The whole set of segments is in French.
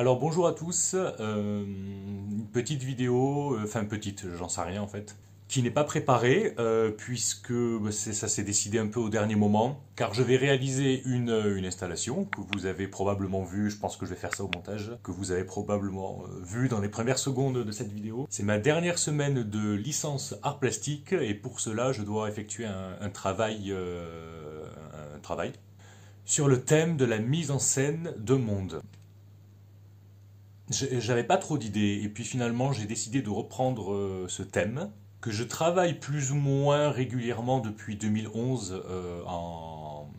Alors bonjour à tous, une petite vidéo, enfin petite, j'en sais rien en fait, qui n'est pas préparée puisque ça s'est décidé un peu au dernier moment, car je vais réaliser une installation que vous avez probablement vue, je pense que je vais faire ça au montage, que vous avez probablement vue dans les premières secondes de cette vidéo. C'est ma dernière semaine de licence art plastique et pour cela je dois effectuer un travail sur le thème de la mise en scène de monde. J'avais pas trop d'idées et puis finalement j'ai décidé de reprendre ce thème que je travaille plus ou moins régulièrement depuis 2011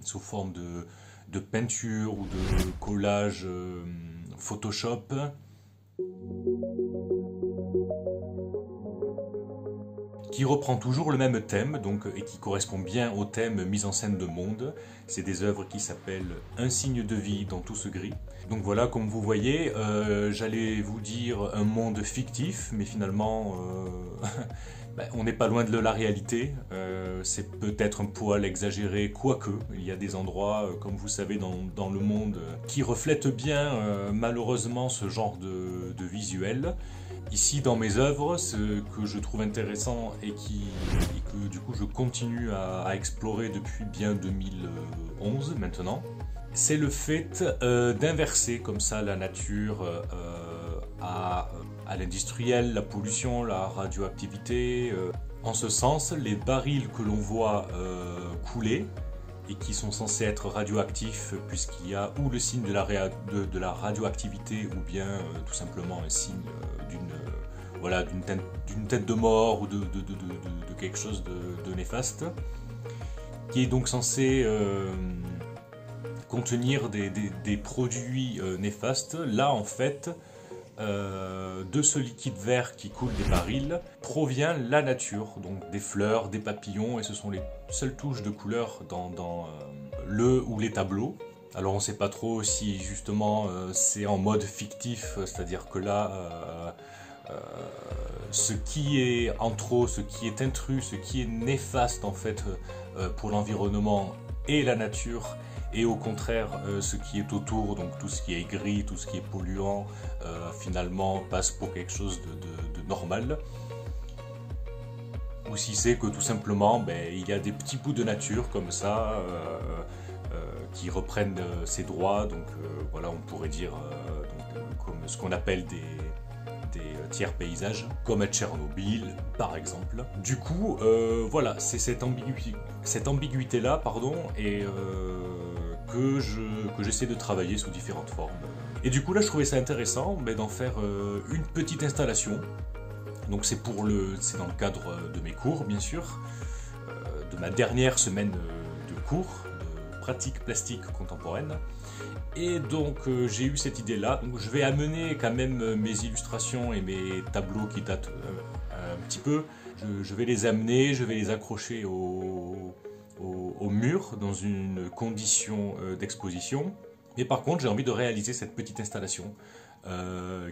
sous forme de peinture ou de collage Photoshop. Qui reprend toujours le même thème donc, et qui correspond bien au thème mise en scène de monde. C'est des œuvres qui s'appellent Un signe de vie dans tout ce gris. Donc voilà, comme vous voyez, j'allais vous dire un monde fictif, mais finalement, on n'est pas loin de la réalité. C'est peut-être un poil exagéré, quoique. Il y a des endroits, comme vous savez, dans le monde qui reflètent bien, malheureusement, ce genre de visuel. Ici, dans mes œuvres, ce que je trouve intéressant et que du coup je continue à explorer depuis bien 2011 maintenant, c'est le fait d'inverser comme ça la nature à l'industriel, la pollution, la radioactivité. En ce sens, les barils que l'on voit couler et qui sont censés être radioactifs puisqu'il y a ou le signe de la radioactivité ou bien tout simplement un signe d'une tête de mort ou de quelque chose de néfaste, qui est donc censé contenir des produits néfastes. Là en fait, de ce liquide vert qui coule des barils provient la nature, donc des fleurs, des papillons, et ce sont les seules touches de couleur dans le ou les tableaux. Alors on ne sait pas trop si justement c'est en mode fictif, c'est-à-dire que là ce qui est en trop, ce qui est intrus, ce qui est néfaste en fait pour l'environnement et la nature, et au contraire ce qui est autour, donc tout ce qui est gris, tout ce qui est polluant, finalement passe pour quelque chose de normal. Ou si c'est que tout simplement il y a des petits bouts de nature comme ça qui reprennent ses droits, donc voilà, on pourrait dire comme ce qu'on appelle des tiers paysages, comme à Tchernobyl par exemple. Du coup, voilà, c'est cette ambiguïté-là, et que j'essaie de travailler sous différentes formes. Et du coup là, je trouvais ça intéressant d'en faire une petite installation. Donc c'est dans le cadre de mes cours, bien sûr, de ma dernière semaine de cours de pratique plastique contemporaine. Et donc j'ai eu cette idée-là. Donc je vais amener quand même mes illustrations et mes tableaux qui datent un petit peu. Je vais les amener, je vais les accrocher au mur dans une condition d'exposition. Mais par contre, j'ai envie de réaliser cette petite installation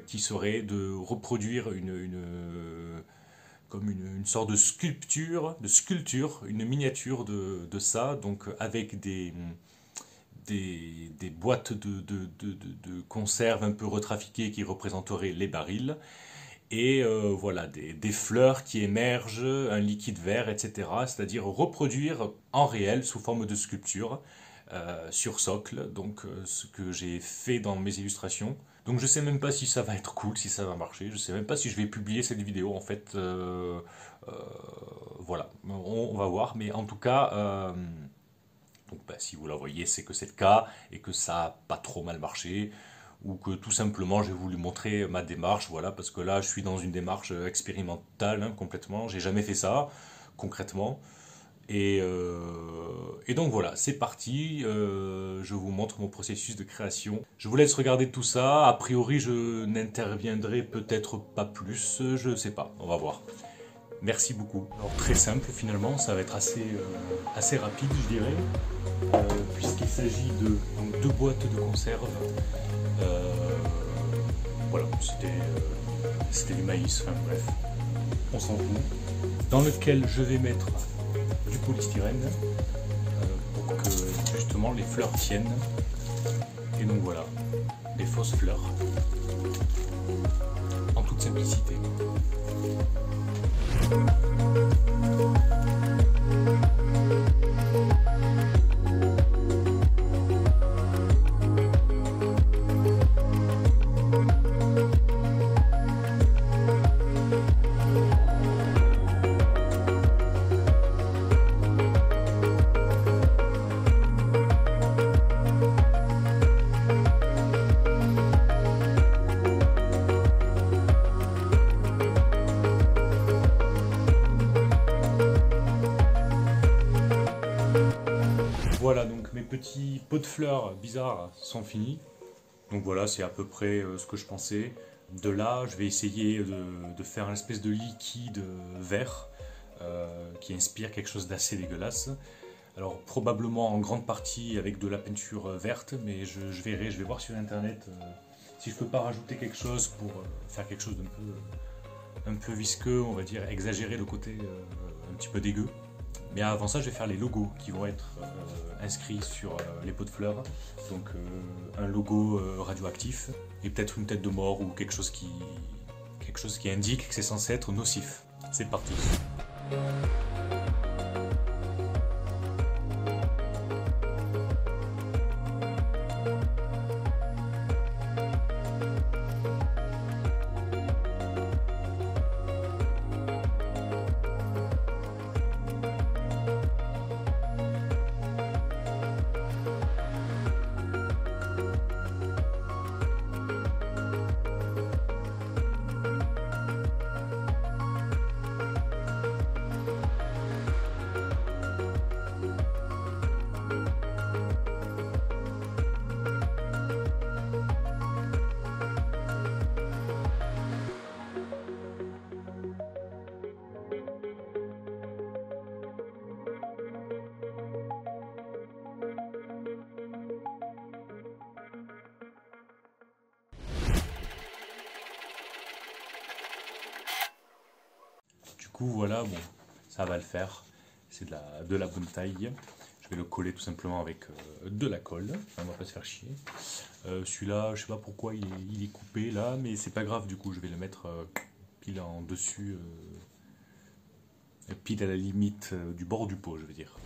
qui serait de reproduire comme une sorte de sculpture, une miniature de ça, donc avec des boîtes de conserve un peu retrafiquées qui représenteraient les barils, et voilà, des fleurs qui émergent, un liquide vert, etc. C'est-à-dire reproduire en réel sous forme de sculpture sur socle, donc ce que j'ai fait dans mes illustrations. Donc je sais même pas si ça va être cool, si ça va marcher, je sais même pas si je vais publier cette vidéo en fait, voilà, on va voir, mais en tout cas, donc, si vous la voyez, c'est que c'est le cas et que ça n'a pas trop mal marché, ou que tout simplement j'ai voulu montrer ma démarche, voilà, parce que là je suis dans une démarche expérimentale complètement, j'ai jamais fait ça concrètement. Et donc voilà, c'est parti, je vous montre mon processus de création. Je vous laisse regarder tout ça, a priori je n'interviendrai peut-être pas plus, je sais pas, on va voir. Merci beaucoup. Alors très simple finalement, ça va être assez rapide je dirais, puisqu'il s'agit de deux boîtes de conserve. Voilà, c'était du maïs, enfin bref, on s'en fout. Dans lequel je vais mettre du polystyrène pour que justement les fleurs tiennent. Et donc voilà, les fausses fleurs, en toute simplicité. Voilà, donc mes petits pots de fleurs bizarres sont finis. Donc voilà, c'est à peu près ce que je pensais. De là, je vais essayer de faire une espèce de liquide vert qui inspire quelque chose d'assez dégueulasse. Alors probablement en grande partie avec de la peinture verte, mais je verrai, je vais voir sur internet si je peux pas rajouter quelque chose pour faire quelque chose d'un peu visqueux, on va dire, exagérer le côté un petit peu dégueu. Mais avant ça, je vais faire les logos qui vont être inscrits sur les pots de fleurs. Donc un logo radioactif et peut-être une tête de mort ou quelque chose qui indique que c'est censé être nocif. C'est parti. Du coup voilà, bon, ça va le faire, c'est de la bonne taille. Je vais le coller tout simplement avec de la colle, on va pas se faire chier. Celui-là, je sais pas pourquoi il est coupé là, mais c'est pas grave, du coup je vais le mettre pile en dessus, pile à la limite du bord du pot, je veux dire.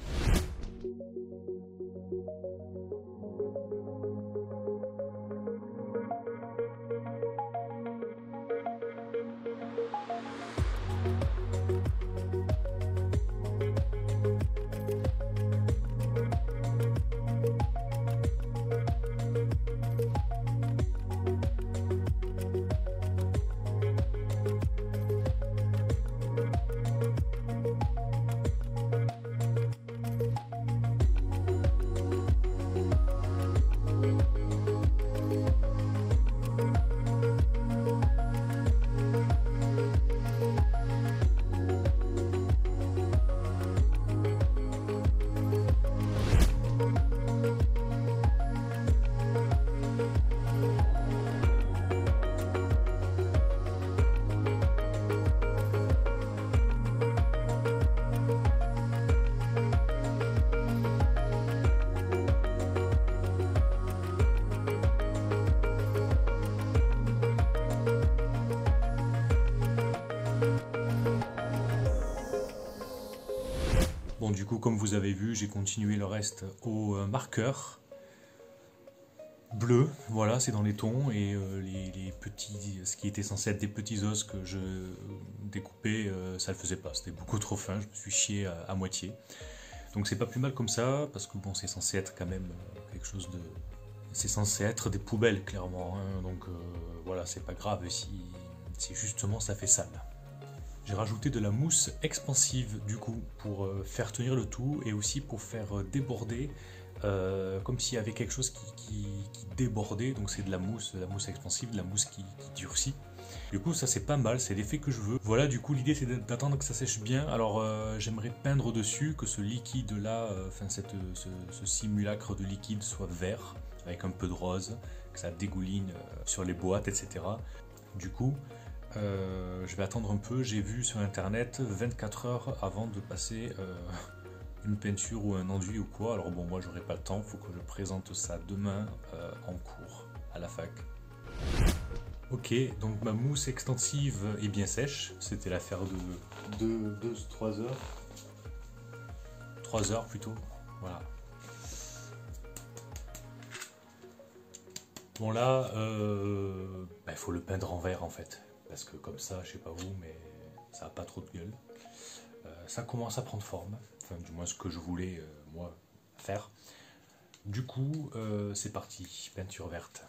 Bon, du coup, comme vous avez vu, j'ai continué le reste au marqueur bleu. Voilà, c'est dans les tons et les petits, ce qui était censé être des petits os que je découpais, ça le faisait pas. C'était beaucoup trop fin. Je me suis chié à moitié. Donc c'est pas plus mal comme ça parce que bon, c'est censé être quand même quelque chose de, c'est censé être des poubelles clairement. Hein, donc voilà, c'est pas grave si justement ça fait sale. J'ai rajouté de la mousse expansive du coup pour faire tenir le tout et aussi pour faire déborder comme s'il y avait quelque chose qui débordait. Donc c'est de la mousse expansive, de la mousse qui durcit. Du coup ça c'est pas mal, c'est l'effet que je veux. Voilà, du coup l'idée c'est d'attendre que ça sèche bien. Alors j'aimerais peindre dessus, que ce liquide là, ce simulacre de liquide soit vert avec un peu de rose, que ça dégouline sur les boîtes, etc. Du coup je vais attendre un peu. J'ai vu sur internet 24 heures avant de passer une peinture ou un enduit ou quoi. Alors bon, moi j'aurai pas le temps, faut que je présente ça demain en cours à la fac. Ok, donc ma mousse extensive est bien sèche. C'était l'affaire de 2-3 heures. 3 heures plutôt. Voilà. Bon là, il faut le peindre en vert en fait. Parce que comme ça, je sais pas vous, mais ça a pas trop de gueule. Ça commence à prendre forme. Enfin, du moins ce que je voulais, moi, faire. Du coup, c'est parti. Peinture verte.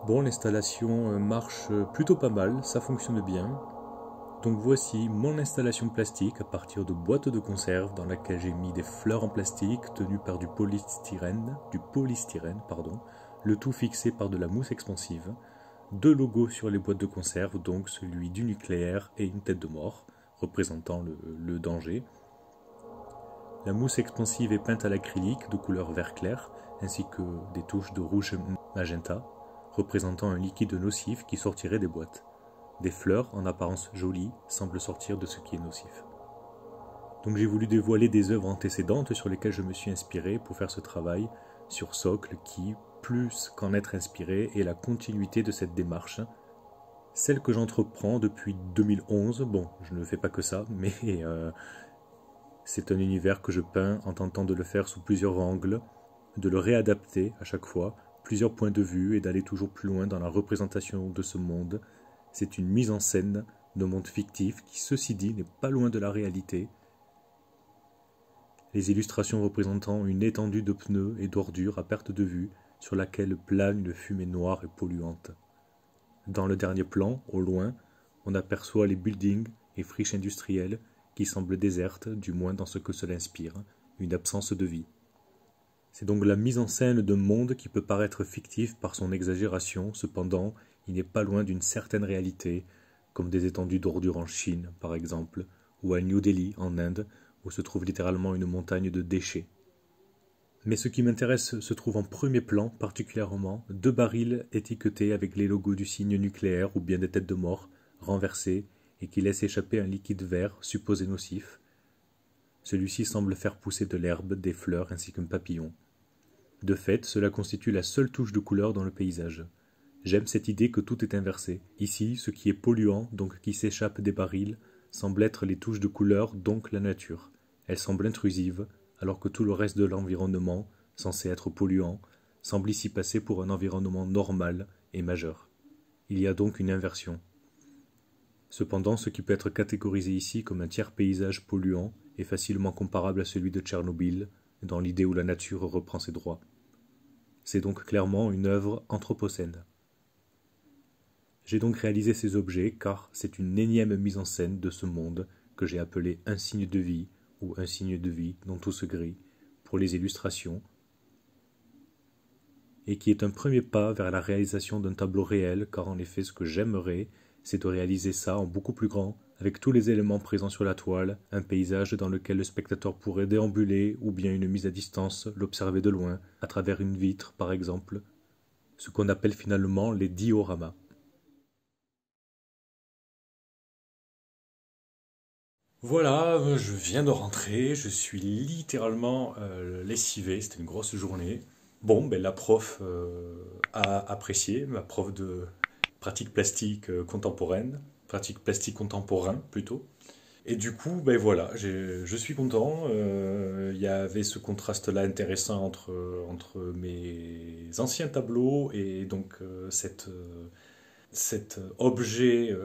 Bon, l'installation marche plutôt pas mal, ça fonctionne bien. Donc voici mon installation plastique à partir de boîtes de conserve dans laquelle j'ai mis des fleurs en plastique tenues par du polystyrène, le tout fixé par de la mousse expansive. Deux logos sur les boîtes de conserve, donc celui du nucléaire et une tête de mort, représentant le danger. La mousse expansive est peinte à l'acrylique de couleur vert clair, ainsi que des touches de rouge magenta, représentant un liquide nocif qui sortirait des boîtes. Des fleurs, en apparence jolies, semblent sortir de ce qui est nocif. Donc j'ai voulu dévoiler des œuvres antécédentes sur lesquelles je me suis inspiré pour faire ce travail sur Socle qui, plus qu'en être inspiré, est la continuité de cette démarche. Celle que j'entreprends depuis 2011, bon, je ne fais pas que ça, mais c'est un univers que je peins en tentant de le faire sous plusieurs angles, de le réadapter à chaque fois, plusieurs points de vue et d'aller toujours plus loin dans la représentation de ce monde. C'est une mise en scène de monde fictif qui, ceci dit, n'est pas loin de la réalité. Les illustrations représentant une étendue de pneus et d'ordures à perte de vue sur laquelle plane une fumée noire et polluante. Dans le dernier plan, au loin, on aperçoit les buildings et friches industrielles qui semblent désertes, du moins dans ce que cela inspire, une absence de vie. C'est donc la mise en scène d'un monde qui peut paraître fictif par son exagération, cependant, il n'est pas loin d'une certaine réalité, comme des étendues d'ordures en Chine, par exemple, ou à New Delhi, en Inde, où se trouve littéralement une montagne de déchets. Mais ce qui m'intéresse se trouve en premier plan, particulièrement, deux barils étiquetés avec les logos du signe nucléaire ou bien des têtes de mort, renversés, et qui laissent échapper un liquide vert, supposé nocif. Celui-ci semble faire pousser de l'herbe, des fleurs ainsi qu'un papillon. De fait, cela constitue la seule touche de couleur dans le paysage. J'aime cette idée que tout est inversé. Ici, ce qui est polluant, donc qui s'échappe des barils, semble être les touches de couleur, donc la nature. Elle semble intrusive, alors que tout le reste de l'environnement, censé être polluant, semble ici passer pour un environnement normal et majeur. Il y a donc une inversion. Cependant, ce qui peut être catégorisé ici comme un tiers paysage polluant est facilement comparable à celui de Tchernobyl, dans l'idée où la nature reprend ses droits. C'est donc clairement une œuvre anthropocène. J'ai donc réalisé ces objets car c'est une énième mise en scène de ce monde que j'ai appelé un signe de vie ou un signe de vie dans tout ce gris pour les illustrations et qui est un premier pas vers la réalisation d'un tableau réel car en effet ce que j'aimerais c'est de réaliser ça en beaucoup plus grand avec tous les éléments présents sur la toile, un paysage dans lequel le spectateur pourrait déambuler ou bien une mise à distance, l'observer de loin, à travers une vitre par exemple, ce qu'on appelle finalement les dioramas. Voilà, je viens de rentrer, je suis littéralement lessivé, c'était une grosse journée. Bon, ben la prof a apprécié, ma prof de pratique plastique contemporaine, pratique plastique contemporain plutôt. Et du coup, ben voilà, je suis content. Il y avait ce contraste-là intéressant entre mes anciens tableaux et donc cet objet,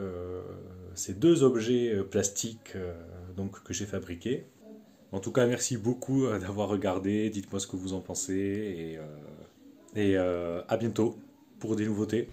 ces deux objets plastiques donc, que j'ai fabriqués. En tout cas, merci beaucoup d'avoir regardé. Dites-moi ce que vous en pensez et à bientôt pour des nouveautés.